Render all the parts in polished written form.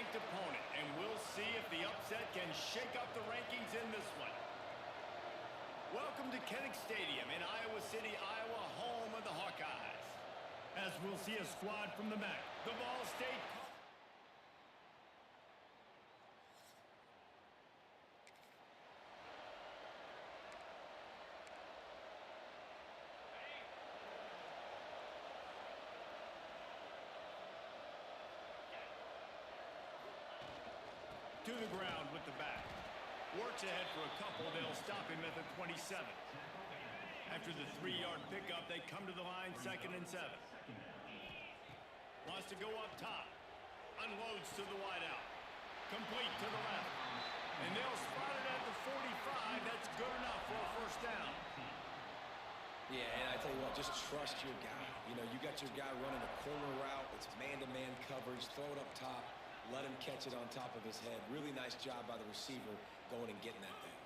ranked opponent, and we'll see if the upset can shake up the rankings in this one. Welcome to Kinnick Stadium in Iowa City, Iowa, home of the Hawkeyes. As we'll see a squad from the back. The Ball State. To the ground with the back. Works ahead for a couple. They'll stop him at the 27. After the 3-yard pickup, they come to the line, 2nd and 7. Wants to go up top. Unloads to the wideout. Complete to the left. And they'll spot it at the 45. That's good enough for a first down. Yeah, and I tell you what, just trust your guy. You know, you got your guy running a corner route. It's man-to-man coverage. Throw it up top. Let him catch it on top of his head. Really nice job by the receiver going and getting that thing.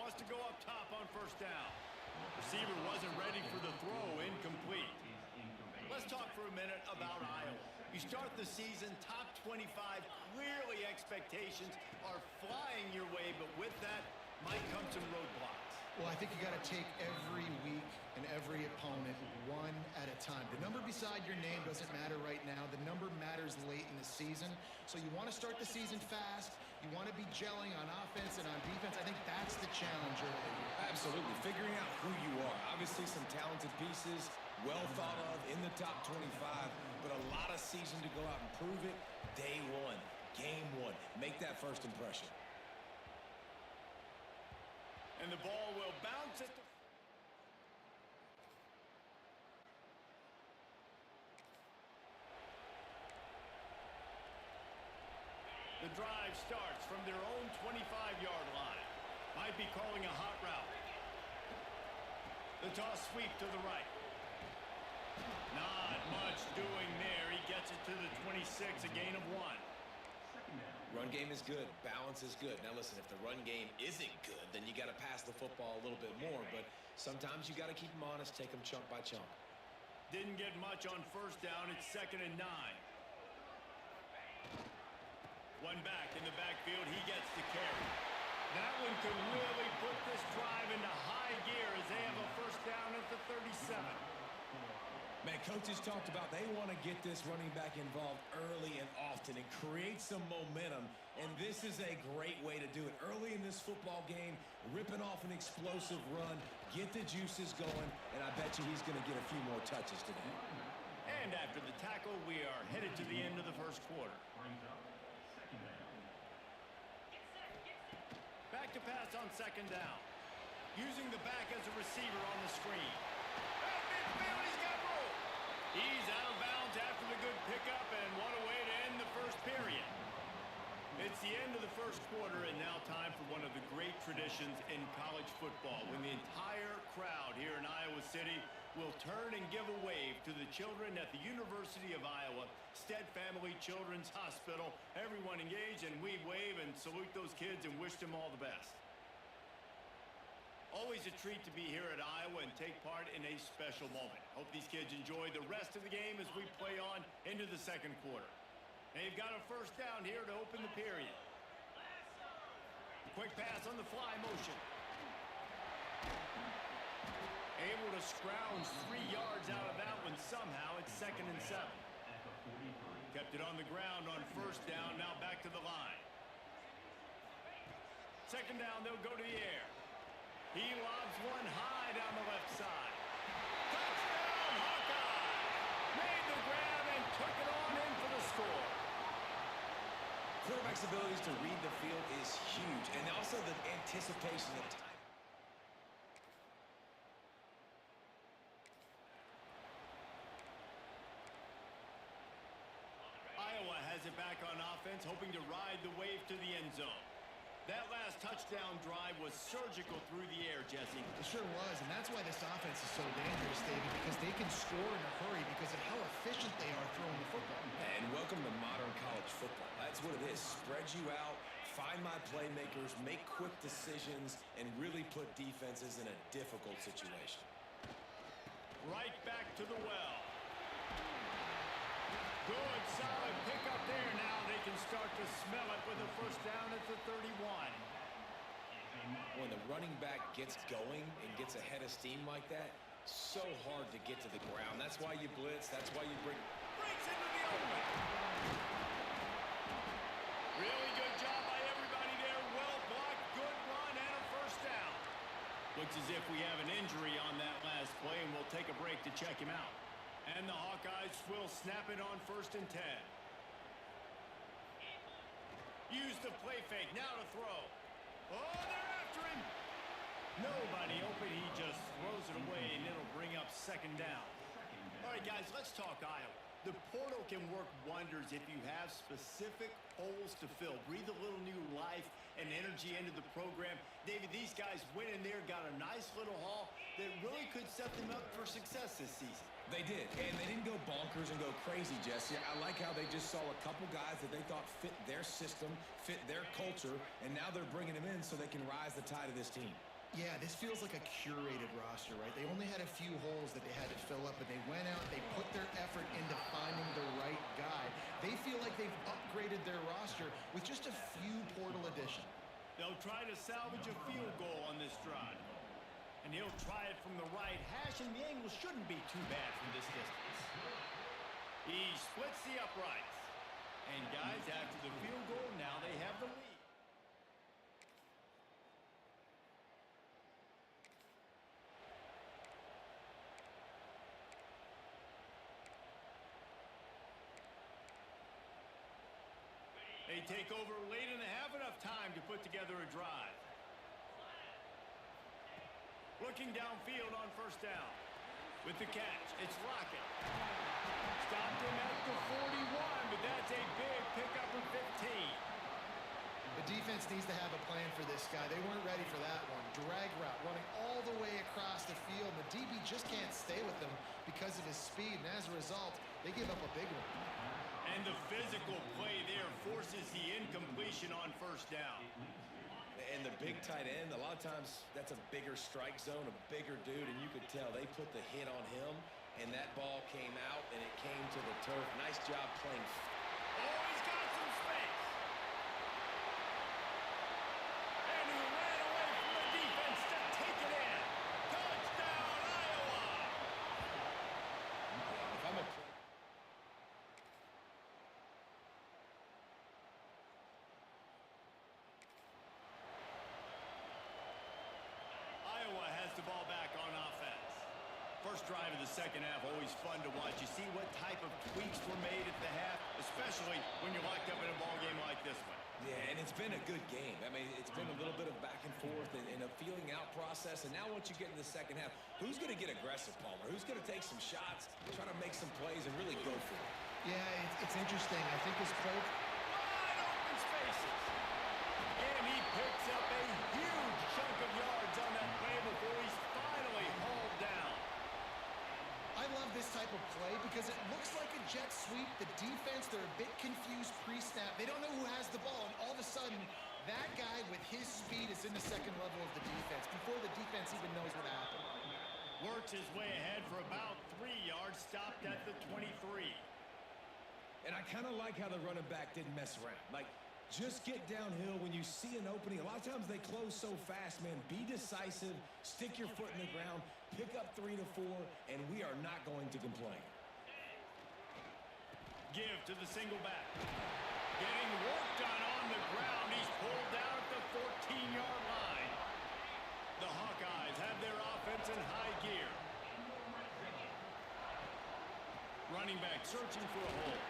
Wants to go up top on first down. Receiver wasn't ready for the throw. Incomplete. Let's talk for a minute about Iowa. You start the season top 25. Clearly expectations are flying your way, but with that might come some roadblocks. Well, I think you got to take every week and every opponent one at a time. The number beside your name doesn't matter right now. The number matters late in the season. So you want to start the season fast. You want to be gelling on offense and on defense. I think that's the challenge early. Absolutely. Figuring out who you are. Obviously some talented pieces, well thought of in the top 25, but a lot of season to go out and prove it. Day one, game one. Make that first impression. And the ball will bounce at the drive starts from their own 25-yard line. Might be calling a hot route. The toss sweep to the right. Not much doing there. He gets it to the 26, a gain of 1. Run game is good. Balance is good. Now listen, if the run game isn't good, then you got to pass the football a little bit more. But sometimes you got to keep them honest, take them chunk by chunk. Didn't get much on first down. It's 2nd and 9. One back in the backfield. He gets the carry. That one could really put this drive into high gear as they have a first down at the 37. Man, coaches talked about they want to get this running back involved early and often and create some momentum, and this is a great way to do it. Early in this football game, ripping off an explosive run, get the juices going, and I bet you he's going to get a few more touches today. And after the tackle, we are headed to the end of the first quarter. Back to pass on 2nd down. Using the back as a receiver on the screen. He's out of bounds after the good pickup, and what a way to end the first period. It's the end of the first quarter, and now time for one of the great traditions in college football, when the entire crowd here in Iowa City will turn and give a wave to the children at the University of Iowa, Stead Family Children's Hospital. Everyone engaged, and we wave and salute those kids and wish them all the best. Always a treat to be here at Iowa and take part in a special moment. Hope these kids enjoy the rest of the game as we play on into the second quarter. They've got a first down here to open the period. Quick pass on the fly motion. Able to scrounge 3 yards out of that one somehow. It's 2nd and 7. Kept it on the ground on first down. Now back to the line. 2nd down, they'll go to the air. He lobs one high down the left side. Touchdown, Hawkeye! Made the grab and took it on in for the score. Quarterback's abilities to read the field is huge, and also the anticipation of time. Iowa has it back on offense, hoping to ride the wave to the end zone. That last touchdown drive was surgical through the air, Jesse. It sure was, and that's why this offense is so dangerous, David, because they can score in a hurry because of how efficient they are throwing the football. And welcome to modern college football. That's what it is. Spread you out, find my playmakers, make quick decisions, and really put defenses in a difficult situation. Right back to the well. Good, solid pickup there. Now they can start to smell it with a first down at the 31. When the running back gets going and gets ahead of steam like that, so hard to get to the ground. That's why you blitz. That's why you breaks into the open. Really good job by everybody there. Well blocked, good run, and a first down. Looks as if we have an injury on that last play, and we'll take a break to check him out. And the Hawkeyes will snap it on 1st and 10. Use the play fake. Now to throw. Oh, they're after him. Nobody open. He just throws it away, and it'll bring up 2nd down. All right, guys, let's talk Iowa. The portal can work wonders if you have specific holes to fill. Breathe a little new life and energy into the program. David, these guys went in there, got a nice little haul that really could set them up for success this season. They did, and they didn't go bonkers and go crazy, Jesse. I like how they just saw a couple guys that they thought fit their system, fit their culture, and now they're bringing them in so they can rise the tide of this team. Yeah, this feels like a curated roster, right? They only had a few holes that they had to fill up, but they went out, they put their effort into finding the right guy. They feel like they've upgraded their roster with just a few portal additions. They'll try to salvage a field goal on this drive. And he'll try it from the right hash, and the angle shouldn't be too bad from this distance. He splits the uprights. And guys, after the field goal, now they have the lead. They take over late and have enough time to put together a drive. Looking downfield on 1st down. With the catch, it's Lockett. Stopped him at the 41, but that's a big pickup of 15. The defense needs to have a plan for this guy. They weren't ready for that one. Drag route, running all the way across the field. The DB just can't stay with them because of his speed, and as a result, they give up a big one. And the physical play there forces the incompletion on 1st down. And the big tight end, a lot of times that's a bigger strike zone, a bigger dude, and you could tell they put the hit on him, and that ball came out, and it came to the turf. Nice job playing. Oh, he's got some space. And he ran away from the defense to take it in. Touchdown, Iowa! If I'm a Iowa has the ball back on offense. First drive of the 2nd half, always fun to watch. You see what type of tweaks were made at the half, especially when you're locked up in a ball game like this one. Yeah, and it's been a good game. I mean, it's been a little bit of back and forth and a feeling out process. And now once you get in the 2nd half, who's going to get aggressive, Palmer? Who's going to take some shots, try to make some plays, and really go for it? Yeah, it's interesting. I think this Colt... Wide open spaces. And he picks up a huge chunk of yards on that play before he's finally hauled down. I love this type of play because it looks like a jet sweep. The defense, they're a bit confused pre-snap. They don't know who has the ball, and all of a sudden, that guy with his speed is in the 2nd level of the defense before the defense even knows what happened. Works his way ahead for about 3 yards, stopped at the 23. And I kind of like how the running back didn't mess around. Like, just get downhill when you see an opening. A lot of times they close so fast, man. Be decisive, stick your foot in the ground, pick up 3 to 4, and we are not going to complain. Give to the single back. Getting work done on the ground. He's pulled down at the 14-yard line. The Hawkeyes have their offense in high gear. Running back searching for a hole.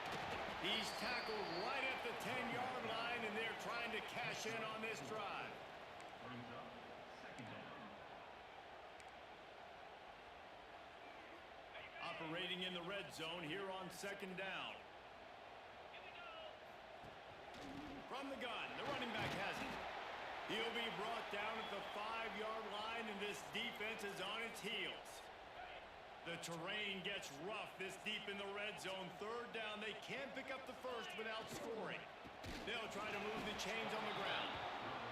He's tackled right at the 10-yard line, and they're trying to cash in on this drive. Operating in the red zone here on 2nd down. From the gun, the running back has it. He'll be brought down at the 5-yard line, and this defense is on its heels. The terrain gets rough this deep in the red zone. 3rd down, they can't pick up the first without scoring. They'll try to move the chains on the ground.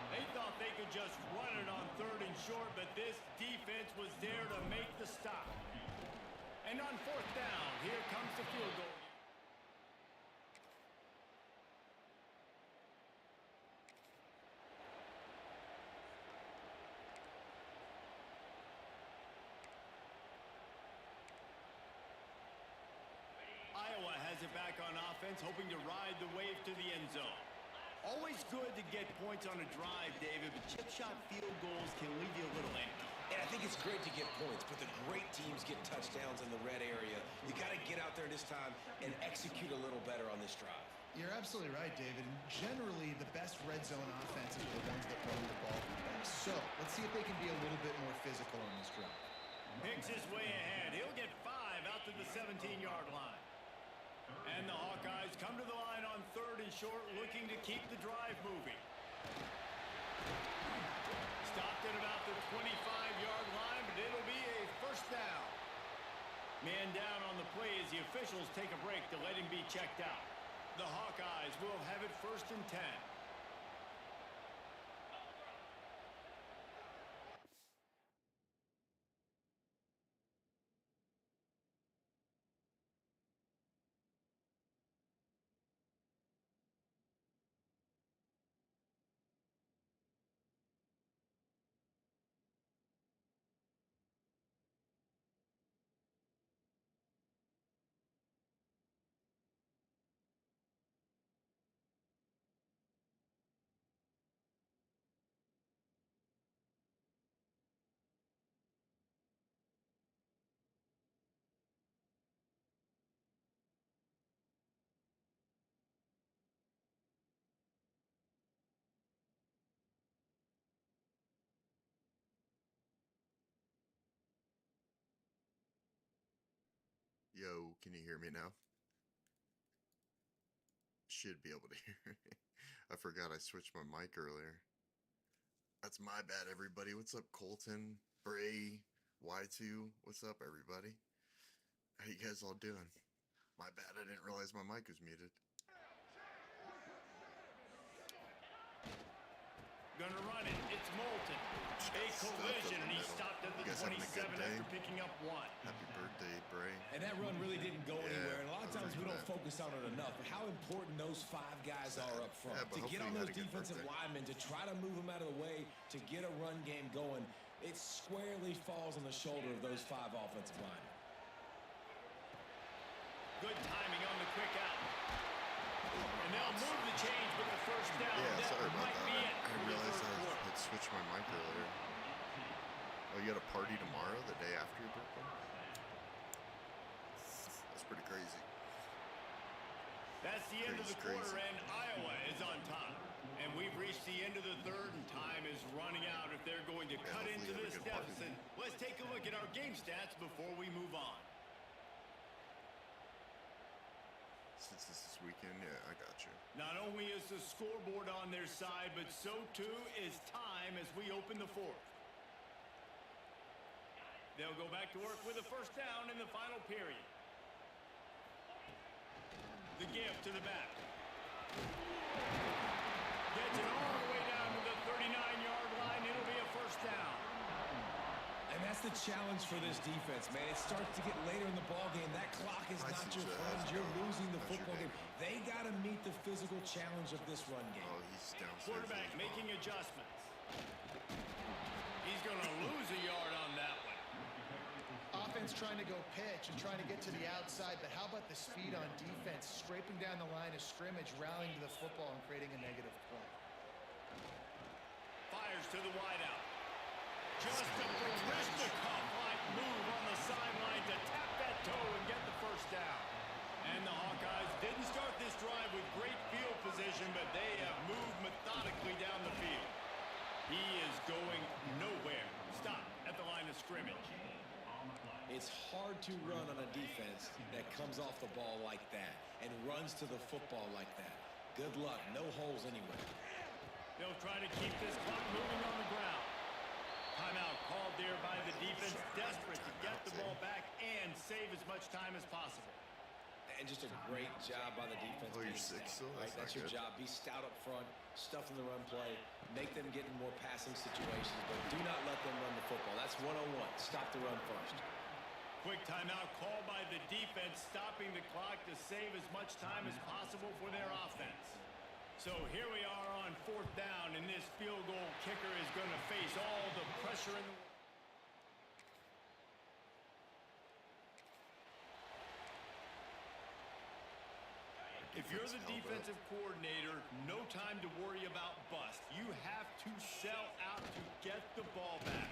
They thought they could just run it on 3rd and short, but this defense was there to make the stop. And on 4th down, here comes the field goal. offense hoping to ride the wave to the end zone. Always good to get points on a drive, David, but chip shot field goals can leave you a little empty. And I think it's great to get points, but the great teams get touchdowns in the red area. You got to get out there this time and execute a little better on this drive. You're absolutely right, David. And generally, the best red zone offenses are the ones that run the ball. So let's see if they can be a little bit more physical on this drive. Picks his way ahead. He'll get 5 out to the 17-yard line. And the Hawkeyes come to the line on 3rd and short, looking to keep the drive moving. Stopped at about the 25-yard line, but it'll be a first down. Man down on the play as the officials take a break to let him be checked out. The Hawkeyes will have it 1st and 10. Yo, can you hear me now? Should be able to hear me. I forgot I switched my mic earlier. That's my bad, everybody. What's up, Colton, Bray, Y2? What's up, everybody? How you guys all doing? My bad, I didn't realize my mic was muted. Gonna run it. It's Moulton. A collision, and he stopped at the 27 after picking up 1. Happy birthday, Bray. And that run really didn't go anywhere. And a lot of times we don't focus on it enough. But how important those 5 guys are up front. To get on those defensive linemen, to try to move them out of the way, to get a run game going, it squarely falls on the shoulder of those 5 offensive linemen. Good timing on the quick out. And they'll move the change with the first down. Yeah, sorry about might that. be it I for the realized third I quarter. had switched my mic earlier. Oh, you got a party tomorrow, the day after your birthday? That's pretty crazy. That's the end of the quarter, and Iowa is on top. And we've reached the end of the 3rd, and time is running out if they're going to cut into this deficit. Let's take a look at our game stats before we move on. Since this is weekend, yeah, I got you. Not only is the scoreboard on their side, but so too is time as we open the 4th. They'll go back to work with a first down in the final period. The give to the back. Gets it all the way down to the 39-yard line. It'll be a first down. And that's the challenge for this defense, man. It starts to get later in the ballgame. That clock is not your friend. You're losing the football game. They got to meet the physical challenge of this run game. Oh, he's downstairs. Quarterback making adjustments. He's going to lose a yard on that one. Offense trying to go pitch and trying to get to the outside, but how about the speed on defense, scraping down the line of scrimmage, rallying to the football and creating a negative play. Fires to the wideout. Just a Barishnikov-like move on the sideline to tap that toe and get the first down. And the Hawkeyes didn't start this drive with great field position, but they have moved methodically down the field. He is going nowhere. Stop at the line of scrimmage. It's hard to run on a defense that comes off the ball like that and runs to the football like that. Good luck. No holes anywhere. They'll try to keep this clock moving on the ground. Timeout called there by the defense, desperate to get the ball back and save as much time as possible. And just a great job by the defense. Oh, you're being 6 stout, still? right? That's your job. Be stout up front, stuff in the run play, make them get in more passing situations, but do not let them run the football. That's 101. Stop the run first. Quick timeout called by the defense, stopping the clock to save as much time as possible for their offense. So here we are on 4th down, and this field goal kicker is going to face all the pressure in the world. you're defense the held up. defensive coordinator, no time to worry about bust. You have to sell out to get the ball back.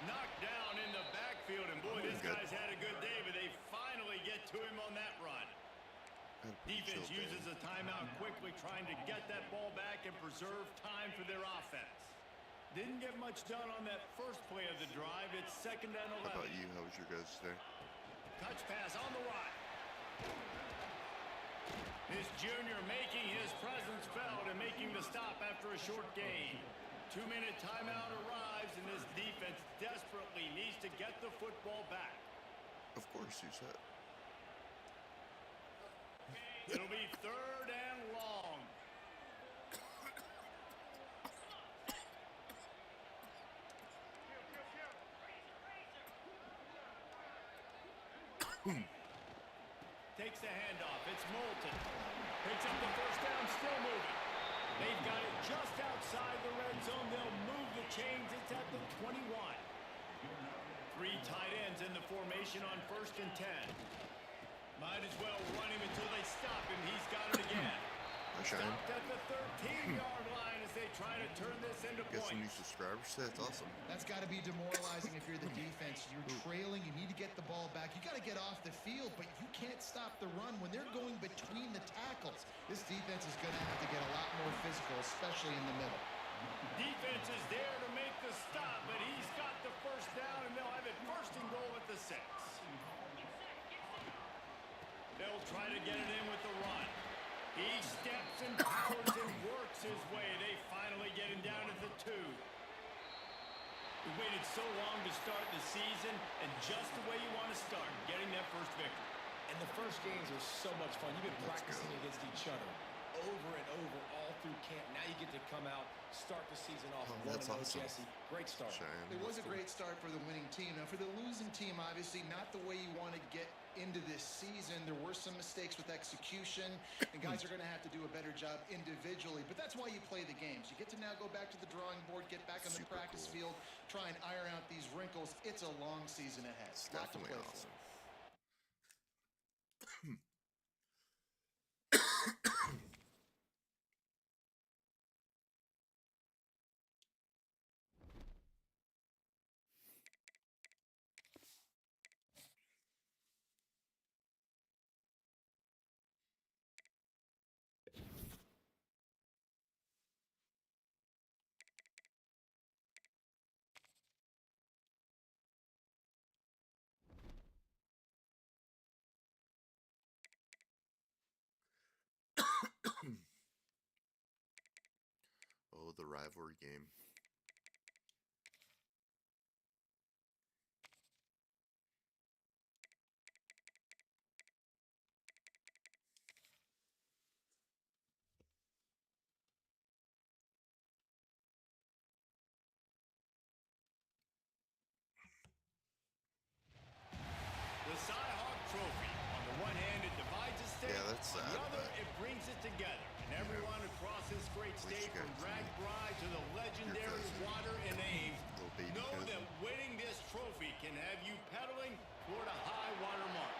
Knocked down in the backfield, and boy, this guy's had a good day, but they finally get to him on that run. Defense uses a timeout quickly, trying to get that ball back and preserve time for their offense. Didn't get much done on that first play of the drive. It's 2nd and 11. How about you? How was your guys' day? Touch pass on the right. This junior making his presence felt and making the stop after a short gain. 2-minute timeout arrives, and this defense desperately needs to get the football back. Of course, you said. It'll be 3rd and long. Takes the handoff. It's Moulton. Picks up the first down, still moving. They've got it just outside the red zone. They'll move the chains. It's at the 21. 3 tight ends in the formation on 1st and 10. Might as well run him until they stop him. He's got it again. Stopped at the 13-yard line as they try to turn this into Get points. some new subscribers. That's awesome. That's got to be demoralizing if you're the defense. You're trailing. You need to get the ball back. You got to get off the field, but you can't stop the run when they're going between the tackles. This defense is going to have to get a lot more physical, especially in the middle. Defense is there to make the stop, but he's got the first down, and they'll have it 1st and goal at the 6. They'll try to get it in with the run. He steps and powers and works his way. They finally get him down at the 2. We waited so long to start the season, and just the way you want to start, getting that first victory. And the first games are so much fun. You've been practicing against each other over and over all through camp. Now you get to come out, start the season off. That's awesome. Jesse, great start. It was a great start for the winning team. Now, for the losing team, obviously, not the way you want to get into this season. There were some mistakes with execution, and guys are going to have to do a better job individually. But that's why you play the games. You get to now go back to the drawing board, get back on the practice field, try and iron out these wrinkles. It's a long season ahead. It's Lot to definitely play awesome. for. Oh, the rivalry game. The Cy-Hawk Trophy. On the one hand, it divides a state. Yeah, that's On sad, the other, but- it brings it together. And everyone across this great state, you from guys Bragg knew Bride to the legendary cousin. Water and Ames, Little baby know cousin. that winning this trophy can have you pedaling toward a high water mark.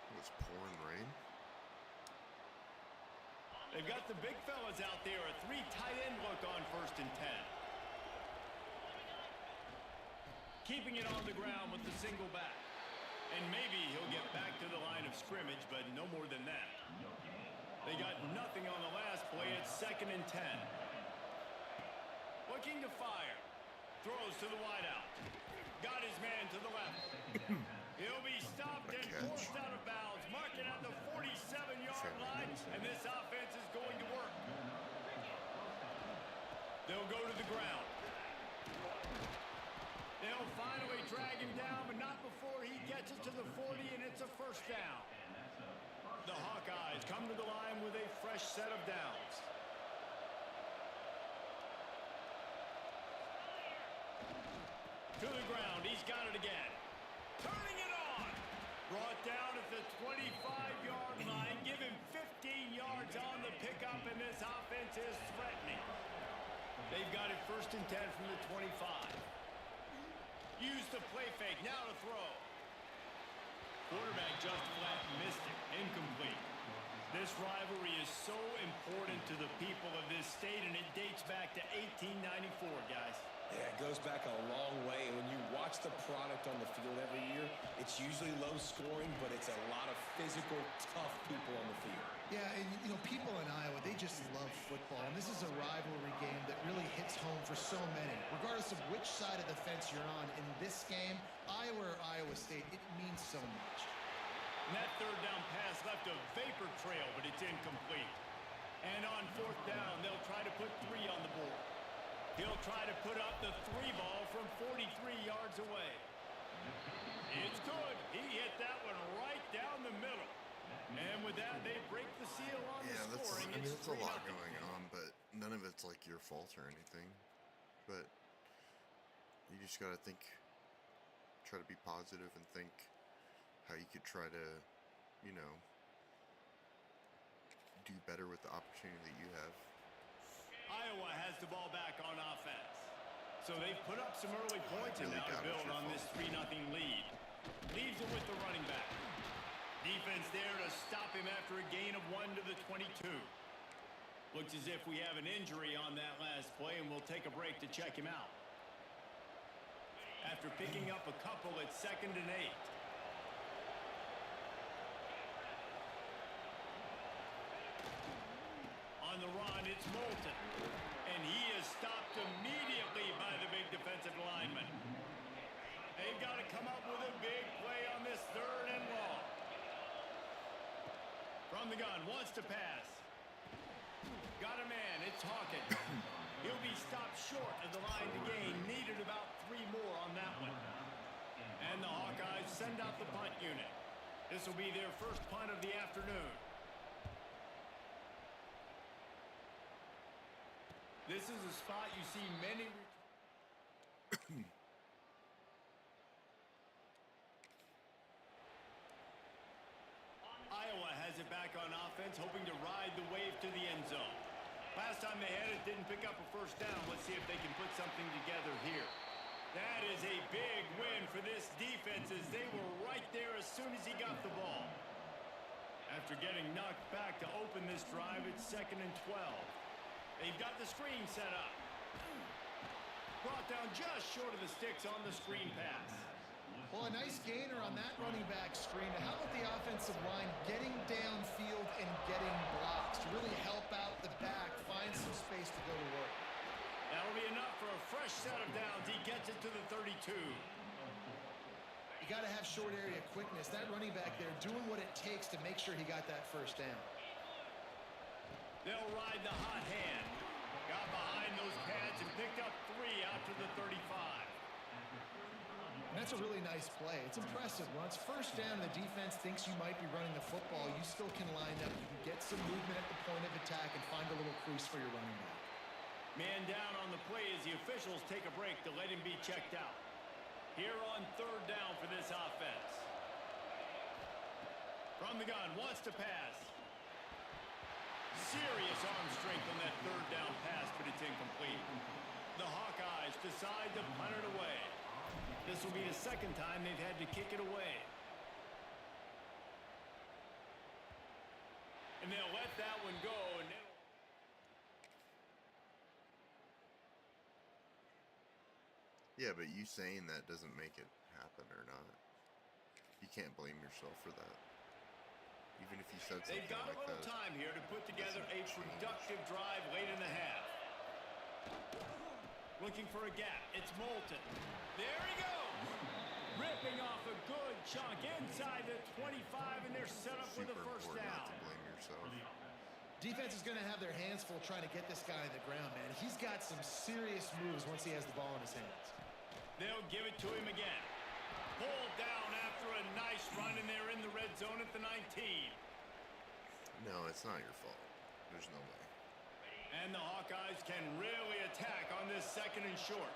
It was pouring rain. They've got the big fellas out there. A 3 tight end look on 1st and 10. Keeping it on the ground with the single back. And maybe he'll get back to the line of scrimmage, but no more than that. They got nothing on the last play. It's 2nd and 10. Looking to fire. Throws to the wideout. Got his man to the left. He'll be stopped and forced out of bounds. Marking at the 47-yard line, and this offense is going to work. They'll go to the ground. They'll finally drag him down, but not before he gets it to the 40, and it's a 1st down. The Hawkeyes come to the line with a fresh set of downs. To the ground, he's got it again. Turning it on. Brought down at the 25-yard line. Give him 15 yards on the pickup, and this offense is threatening. They've got it 1st and 10 from the 25. Use the play fake. Now to throw. Quarterback just flat missed it. Incomplete. This rivalry is so important to the people of this state, and it dates back to 1894, guys. Yeah, it goes back a long way. When you watch the product on the field every year, it's usually low scoring, but it's a lot of physical, tough people on the field. Yeah, and you know, people in Iowa, they just love football, and this is a rivalry game that really hits home for so many. Regardless of which side of the fence you're on in this game, Iowa or Iowa State, it means so much. And that third down pass left a vapor trail, but it's incomplete. And on fourth down, they'll try to put 3 on the board. He'll try to put up the 3 ball from 43 yards away. It's good. He hit that one right down the middle. And with that, they break the seal on the scoring. That's a lot going on, but none of it's like your fault or anything. But you just got to try to be positive and think how you could try to, do better with the opportunity that you have. Iowa has the ball back on offense. So they've put up some early points and now to build on this 3-0 lead. Leaves it with the running back. Defense there to stop him after a gain of 1 to the 22. Looks as if we have an injury on that last play, and we'll take a break to check him out. After picking up a couple, it's 2nd and 8. On the run, it's Moulton. And he is stopped immediately by the big defensive lineman. They've got to come up with a big play on this 3rd and long. From the gun, wants to pass. Got a man, it's Hawkins. He'll be stopped short of the line to gain. Needed about 3 more on that one. And the Hawkeyes send out the punt unit. This will be their first punt of the afternoon. This is a spot you see many... Iowa has it back on offense, hoping to ride the wave to the end zone. Last time they had it, didn't pick up a first down. Let's see if they can put something together here. That is a big win for this defense, as they were right there as soon as he got the ball. After getting knocked back to open this drive, it's 2nd and 12. They've got the screen set up. Brought down just short of the sticks on the screen pass. Well, a nice gainer on that running back screen. How about the offensive line getting downfield and getting blocks to really help out the back, find some space to go to work? That'll be enough for a fresh set of downs. He gets it to the 32. You got to have short area quickness. That running back there doing what it takes to make sure he got that first down. They'll ride the hot hand. Got behind those pads and picked up 3 out to the 35. And that's a really nice play. It's impressive. Once first down, the defense thinks you might be running the football. You still can line up. You can get some movement at the point of attack and find a little crease for your running back. Man down on the play as the officials take a break to let him be checked out. Here on 3rd down for this offense. From the gun, wants to pass. Serious arm strength on that 3rd down pass, but it's incomplete. The Hawkeyes decide to punt it away. This will be the 2nd time they've had to kick it away. And they'll let that one go. And Yeah, but you saying that doesn't make it happen or not. You can't blame yourself for that. Even if you said something they've got like a little that, time here to put together a productive drive late in the half. Looking for a gap. It's Moulton. There he goes. Ripping off a good chunk inside the 25, and they're set up with a first important down. not to blame yourself. Defense is going to have their hands full trying to get this guy on the ground, man. He's got some serious moves once he has the ball in his hands. They'll give it to him again. Pulled down after a nice run, and they're in the red zone at the 19. No, it's not your fault. There's no way. And the Hawkeyes can really attack on this 2nd and short.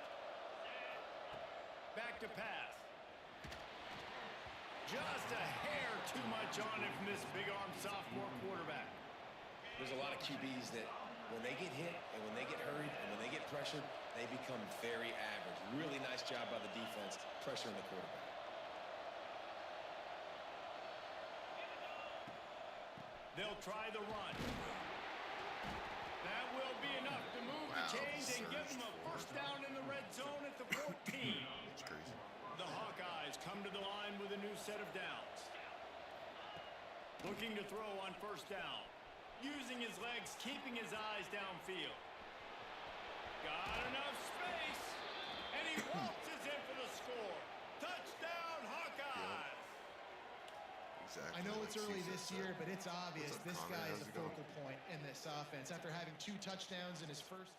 Back to pass. Just a hair too much on it from this big-arm sophomore quarterback. There's a lot of QBs that when they get hit and when they get hurried and when they get pressured, they become very average. Really nice job by the defense, pressuring the quarterback. They'll try the run. That will be enough to move the chains and give them a first down in the red zone at the 14. That's crazy. The Hawkeyes come to the line with a new set of downs. Looking to throw on first down. Using his legs, keeping his eyes downfield. Got enough space. And he waltzes in for the score. Touchdown, Hawkeyes! Exactly. I know it's like early Cesar this said. year, but it's obvious What's up, this Connor? guy is How's the it going? focal point in this offense. After having 2 touchdowns in his first.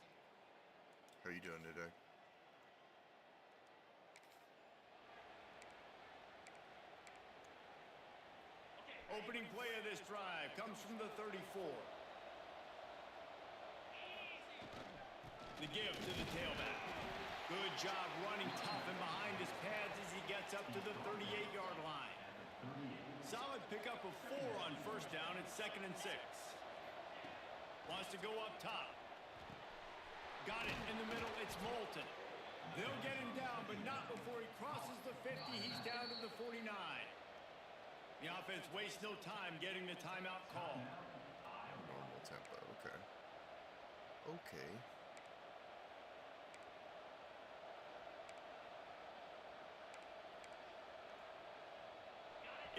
How are you doing today? Opening play of this drive comes from the 34. The give to the tailback. Good job running tough and behind his pads as he gets up to the 38-yard line. Solid pickup of 4 on first down at 2nd and 6. Wants to go up top. Got it in the middle. It's Moulton. They'll get him down, but not before he crosses the 50. He's down to the 49. The offense wastes no time getting the timeout call. Normal tempo. Okay. Okay.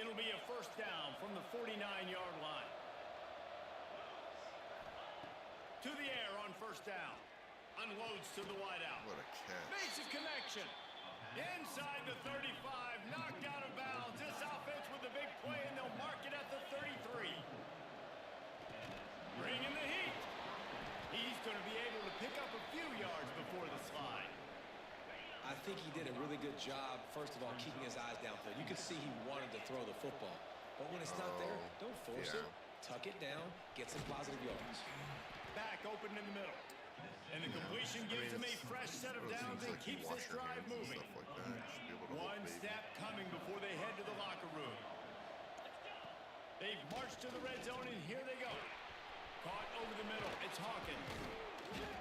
It'll be a first down from the 49-yard line. To the air on first down. Unloads to the wideout. What a catch. Makes a connection. Inside the 35. Knocked out of bounds. This offense with a big play, and they'll mark it at the 33. Bringing the heat. He's going to be able to pick up a few yards before the slide. I think he did a really good job, first of all, keeping his eyes downfield. You could see he wanted to throw the football. But when it's not there, don't force it. Tuck it down, get some positive yards. Back open in the middle. And the completion gives him a fresh set of downs and keeps this drive moving. One step coming before they head to the locker room. They've marched to the red zone, and here they go. Caught over the middle. It's Hawkins.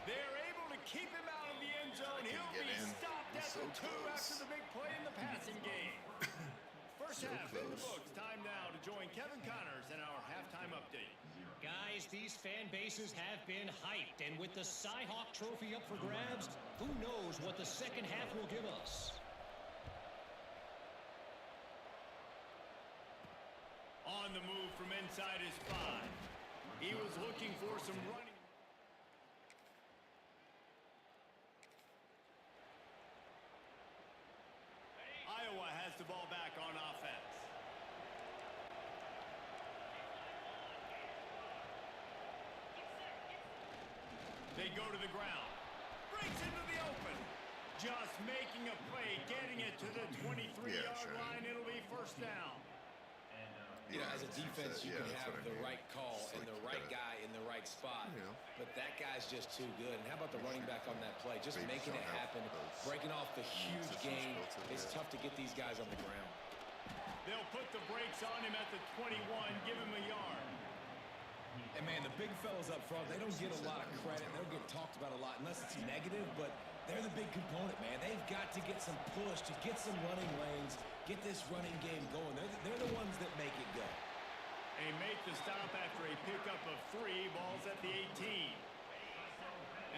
They're able to keep him out of the end zone. He'll be stopped at the 2 after the big play in the passing game. First half in the books. Time now to join Kevin Connors in our halftime update. Guys, these fan bases have been hyped, and with the Cy-Hawk Trophy up for grabs, who knows what the second half will give us. On the move from inside his 5. He was looking for some running. Iowa has the ball back on offense. They go to the ground. Breaks into the open. Just making a play, getting it to the 23-yard line. It'll be first down. You know, as a defense, you can have the right call and the right guy in the right spot. But that guy's just too good. And how about the running back on that play? Just making it happen, breaking off the huge gain. It's tough to get these guys on the ground. They'll put the brakes on him at the 21, give him a yard. And, man, the big fellas up front, they don't get a lot of credit. They don't get talked about a lot unless it's negative, but they're the big component, man. They've got to get some push, to get some running lanes, get this running game going. They're the ones that make it go. They make the stop after a pickup of 3 balls at the 18.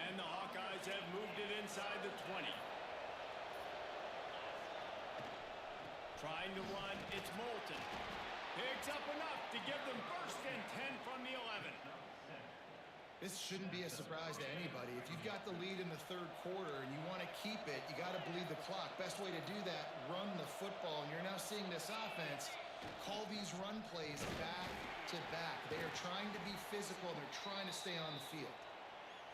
And the Hawkeyes have moved it inside the 20. Trying to run, it's Moulton. Picks up enough to give them first and 10 from the 11. This shouldn't be a surprise to anybody. If you've got the lead in the third quarter and you want to keep it, you got to bleed the clock. Best way to do that, run the football. And you're now seeing this offense call these run plays back to back. They are trying to be physical. They're trying to stay on the field.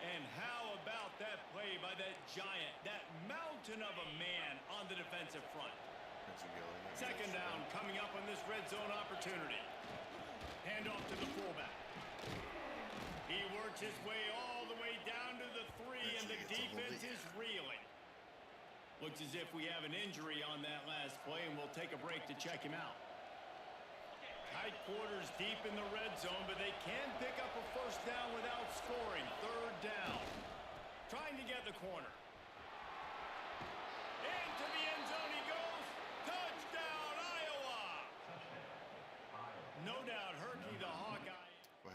And how about that play by that giant, that mountain of a man on the defensive front? Second down coming up on this red zone opportunity. Handoff to the fullback. He works his way all the way down to the 3, and the defense is reeling. Looks as if we have an injury on that last play, and we'll take a break to check him out. Tight quarters deep in the red zone, but they can pick up a first down without scoring. Third down. Trying to get the corner.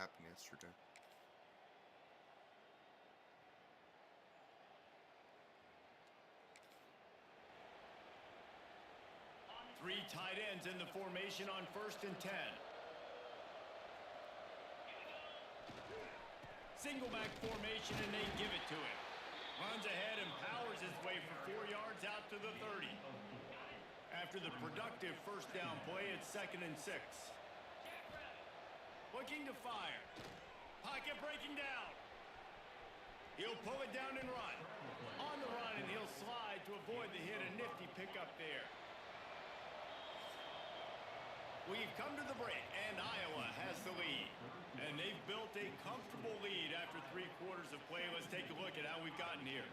happened yesterday. Three tight ends in the formation on 1st and 10. Single back formation, and they give it to him. Runs ahead and powers his way for 4 yards out to the 30. After the productive first down play, it's 2nd and 6. Looking to fire. Pocket breaking down. He'll pull it down and run. On the run, and he'll slide to avoid the hit. A nifty pickup there. We've come to the break, and Iowa has the lead. And they've built a comfortable lead after 3 quarters of play. Let's take a look at how we've gotten here.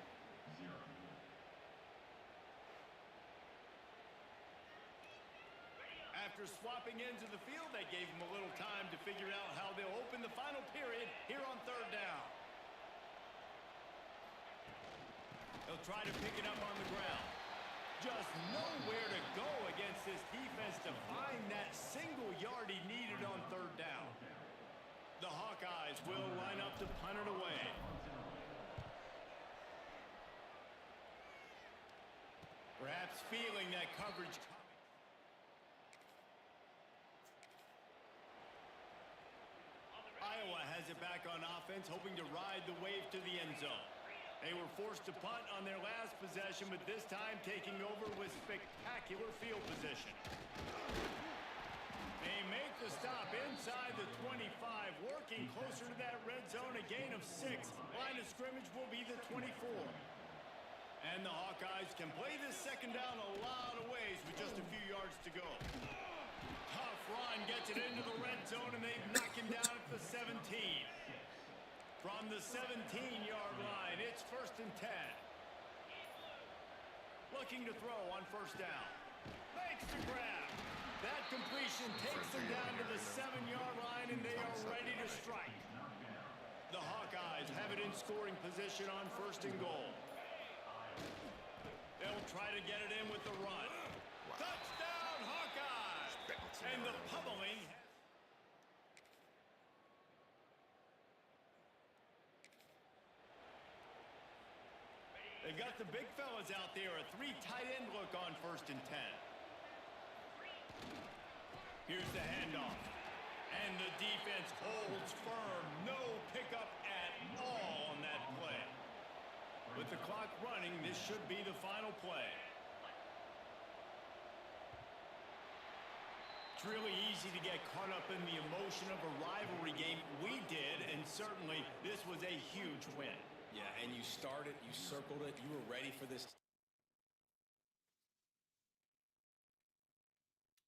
After swapping ends of the field, they gave them a little time to figure out how they'll open the final period here on 3rd down. They'll try to pick it up on the ground. Just nowhere to go against this defense to find that single yard he needed on 3rd down. The Hawkeyes will line up to punt it away. Perhaps feeling that coverage coming. Iowa has it back on offense, hoping to ride the wave to the end zone. They were forced to punt on their last possession, but this time taking over with spectacular field position. They make the stop inside the 25, working closer to that red zone, a gain of 6. Line of scrimmage will be the 24. And the Hawkeyes can play this 2nd down a lot of ways with just a few yards to go. Tough run gets it into the red zone, and they knock him down at the 17. From the 17-yard line, it's 1st and 10. Looking to throw on 1st down. Makes the grab. That completion takes them down to the 7-yard line, and they are ready to strike. The Hawkeyes have it in scoring position on 1st and goal. They'll try to get it in with the run. Wow. Touchdown, Hawkeyes! And the pummeling. They've got the big fellas out there. A 3 tight end look on 1st and 10. Here's the handoff. And the defense holds firm. No pickup at all on that play. With the clock running, this should be the final play. It's really easy to get caught up in the emotion of a rivalry game. We did, and certainly this was a huge win. Yeah, and you started, you circled it, you were ready for this.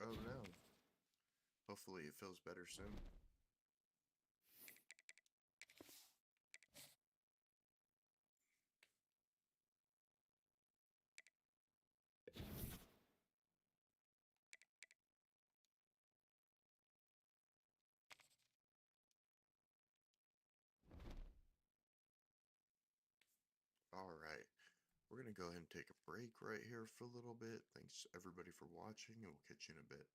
Oh no. Hopefully it feels better soon. Alright, we're going to go ahead and take a break right here for a little bit. Thanks everybody for watching, and we'll catch you in a bit.